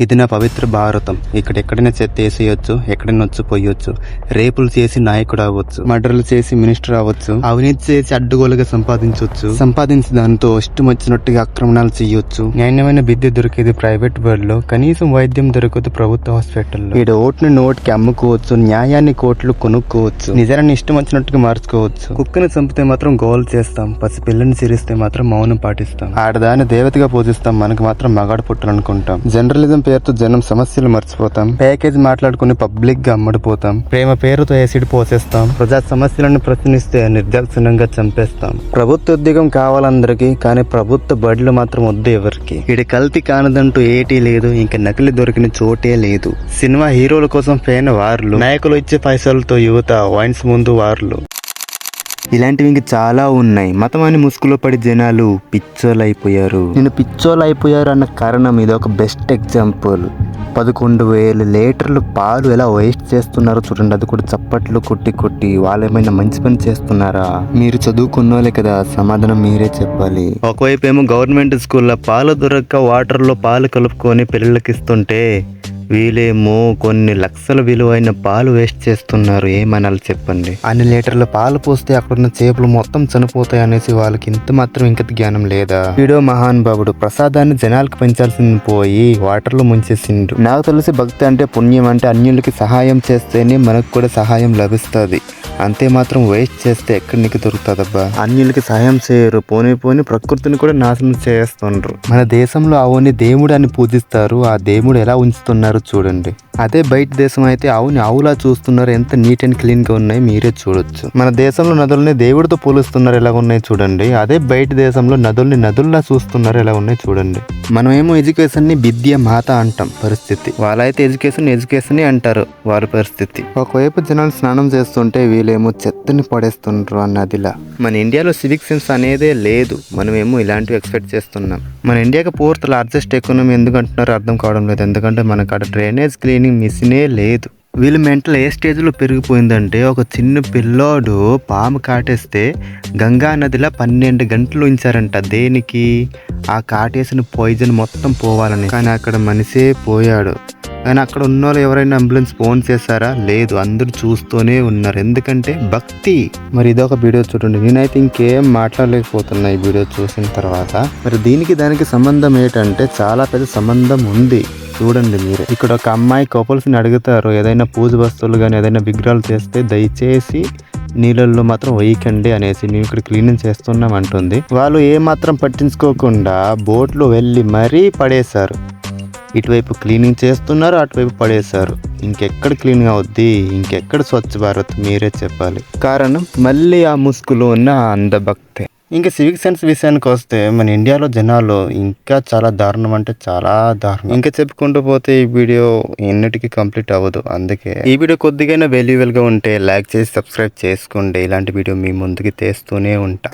ఇది నా పవిత్ర భారతం. ఎక్కడెక్కడైనా చెత్త వేసేయొచ్చు, ఎక్కడైనా వచ్చి పోయొచ్చు. రేపులు చేసి నాయకుడు అవ్వచ్చు, మర్డర్లు చేసి మినిస్టర్ అవ్వచ్చు, అవినీతి చేసి అడ్డుగోలుగా సంపాదించవచ్చు. సంపాదించి దాంతో ఇష్టం వచ్చినట్టుగా ఆక్రమణాలు చేయొచ్చు. న్యాయమైన విద్య దొరికేది ప్రైవేట్ వరల్డ్ లో, కనీసం వైద్యం దొరకదు ప్రభుత్వ హాస్పిటల్లో. ఈడ ఓటుని నోటికి అమ్ముకోవచ్చు, న్యాయాన్ని కోట్లు కొనుక్కోవచ్చు, నిజాన్ని ఇష్టం వచ్చినట్టుగా మార్చుకోవచ్చు. కుక్కని చంపితే మాత్రం గోల్ చేస్తాం, పసి పిల్లని చిరిస్తే మాత్రం మౌనం పాటిస్తాం. ఆడదాన్ని దేవతగా పూజిస్తాం, మనకు మాత్రం మగాడు పుట్టాలనుకుంటాం. జర్నలిజం పేరుతో జనం సమస్యలు మర్చిపోతాం. ప్యాకేజ్ మాట్లాడుకుని పబ్లిక్ గా అమ్మడిపోతాం. ప్రేమ పేరుతో యాసిడ్ పోసేస్తాం. ప్రజా సమస్యలను ప్రశ్నిస్తే నిర్దాక్షిణ్యంగా చంపేస్తాం. ప్రభుత్వ ఉద్యోగం కావాలందరికీ, కానీ ప్రభుత్వ బడులు మాత్రం వద్దు ఎవరికి. ఇది కల్తీ కానదంటూ ఏటీ లేదు, ఇంకా నకిలీ దొరికిన చోటే లేదు. సినిమా హీరోల కోసం ఫేన్ వార్లు, నాయకులు ఇచ్చే పైసలతో యువత వైన్స్ ముందు వార్లు. ఇలాంటివి ఇంక చాలా ఉన్నాయి. మతం అని ముసుగులో పడి జనాలు పిచ్చోలైపోయారు. నేను పిచ్చోలైపోయారు అన్న కారణం ఇది ఒక బెస్ట్ ఎగ్జాంపుల్. 11,000 లీటర్లు పాలు ఎలా వేస్ట్ చేస్తున్నారో చూడండి. అది కూడా చప్పట్లు కొట్టి వాళ్ళేమైనా మంచి పని చేస్తున్నారా? మీరు చదువుకున్నోలే కదా, సమాధానం మీరే చెప్పాలి. ఒకవైపు ఏమో గవర్నమెంట్ స్కూల్లో పాలు దొరక్క వాటర్లో పాలు కలుపుకొని పిల్లలకి ఇస్తుంటే, వీళ్ళేమో కొన్ని లక్షల విలువైన పాలు వేస్ట్ చేస్తున్నారు. ఏమనాలి చెప్పండి? అన్ని లీటర్ల పాలు పోస్తే అక్కడున్న చేపలు మొత్తం చనిపోతాయి అనేసి వాళ్ళకి ఇంత మాత్రం ఇంకత జ్ఞానం లేదా? వీడో మహానుభావుడు ప్రసాదాన్ని జనాలకు పెంచాల్సింది పోయి వాటర్లో ముంచేసిండు. నాకు తెలిసి భక్తి అంటే పుణ్యం అంటే అన్యులకి సహాయం చేస్తేనే మనకు కూడా సహాయం లభిస్తుంది. అంతే మాత్రం వేస్ట్ చేస్తే ఎక్కడ నీకు దొరుకుతుందబ్బా? అన్యులకి సహాయం చేయరు, పోనీ ప్రకృతిని కూడా నాశనం చేస్తుండ్రు. మన దేశంలో ఆవుని దేవుడు అని పూజిస్తారు. ఆ దేవుడు ఎలా ఉంచుతున్నారు చూడండి. అదే బయట దేశం అయితే ఆవుని ఆవులా చూస్తున్నారు. ఎంత నీట్ అండ్ క్లీన్ గా ఉన్నాయి మీరే చూడొచ్చు. మన దేశంలో నదుల్ని దేవుడితో పోలుస్తున్నారు, ఎలా ఉన్నాయి చూడండి. అదే బయట దేశంలో నదుల్ని నదుల్లా చూస్తున్నారు, ఎలా ఉన్నాయి చూడండి. మనమేమో ఎడ్యుకేషన్ ని విద్య మాత అంటాం పరిస్థితి. వాళ్ళైతే ఎడ్యుకేషన్ అంటారు వారి పరిస్థితి. ఒకవైపు జనాలు స్నానం చేస్తుంటే వీళ్ళేమో చెత్తని పడేస్తుండ్రు ఆ నదిలా. మన ఇండియాలో సివిక్ సెన్స్ అనేదే లేదు. మనమేమో ఇలాంటివి ఎక్స్పెక్ట్ చేస్తున్నాం. మన ఇండియాకి పూర్తి లార్జెస్ట్ ఎకానమీ ఎందుకు అంటున్నారో అర్థం కావడం లేదు. ఎందుకంటే మనకు అక్కడ డ్రైనేజ్ క్లీనింగ్ మిషనే లేదు. వీళ్ళు మెంటల్ ఏ స్టేజ్లో పెరిగిపోయిందంటే, ఒక చిన్న పిల్లోడు పాము కాటేస్తే గంగా నదిలో 12 గంటలు ఉంచారంట. దేనికి? ఆ కాటేసిన పాయిజన్ మొత్తం పోవాలని. కానీ అక్కడ మనిషే పోయాడు. కానీ అక్కడ ఉన్న వాళ్ళు ఎవరైనా అంబులెన్స్ ఫోన్ చేశారా? లేదు. అందరూ చూస్తూనే ఉన్నారు. ఎందుకంటే భక్తి. మరి ఇదొక వీడియో చూడండి. నేనైతే ఇంకేం మాట్లాడలేకపోతున్నా ఈ వీడియో చూసిన తర్వాత. మరి దీనికి దానికి సంబంధం ఏంటంటే చాలా పెద్ద సంబంధం ఉంది. చూడండి మీరే. ఇక్కడ ఒక అమ్మాయి కపుల్స్ని అడుగుతారు, ఏదైనా పూజ వస్తువులు కానీ ఏదైనా విగ్రహాలు చేస్తే దయచేసి నీళ్ళల్లో మాత్రం వేయకండి అనేసి, మేము ఇక్కడ క్లీనింగ్ చేస్తున్నాం అంటుంది. వాళ్ళు ఏమాత్రం పట్టించుకోకుండా బోట్లో వెళ్ళి మరీ పడేశారు. ఇటువైపు క్లీనింగ్ చేస్తున్నారు, అటువైపు పడేశారు. ఇంకెక్కడ క్లీనింగ్ అవుద్ది? ఇంకెక్కడ స్వచ్ఛ భారత్? మీరే చెప్పాలి. కారణం మళ్ళీ ఆ ముసుగులో ఉన్న అంధభక్తే. ఇంకా సివిక్ సెన్స్ విషయానికి వస్తే, మన ఇండియాలో జనాలు ఇంకా చాలా దారుణం అంటే చాలా దారుణం. ఇంకా చెప్పుకుంటూ పోతే ఈ వీడియో ఎన్నిటికీ కంప్లీట్ అవ్వదు. అందుకే ఈ వీడియో కొద్దిగా వాల్యుబుల్ గా ఉంటే లైక్ చేసి సబ్స్క్రైబ్ చేసుకోండి. ఇలాంటి వీడియో మీ ముందుకి తెస్తూనే ఉంటా.